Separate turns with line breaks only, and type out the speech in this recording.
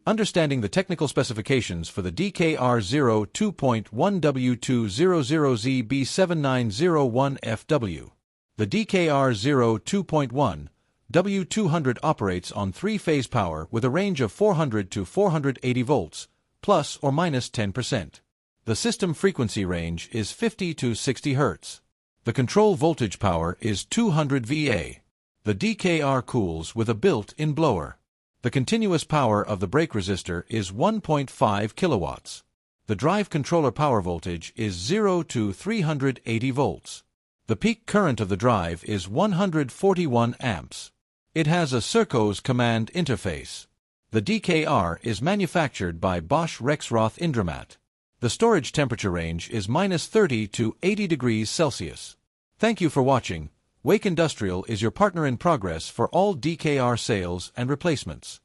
Understanding the technical specifications for the DKR02.1-W200Z-BE79-01-FW. The DKR02.1-W200 operates on 3-phase power with a range of 400 to 480 volts, plus or minus 10%. The system frequency range is 50 to 60 Hz. The control voltage power is 200 VA. The DKR cools with a built-in blower. The continuous power of the brake resistor is 1.5 kilowatts. The drive controller power voltage is 0 to 380 volts. The peak current of the drive is 141 amps. It has a Serco's command interface. The DKR is manufactured by Bosch Rexroth Indramat. The storage temperature range is minus 30 to 80 degrees Celsius. Thank you for watching. Wake Industrial is your partner in progress for all DKR sales and replacements.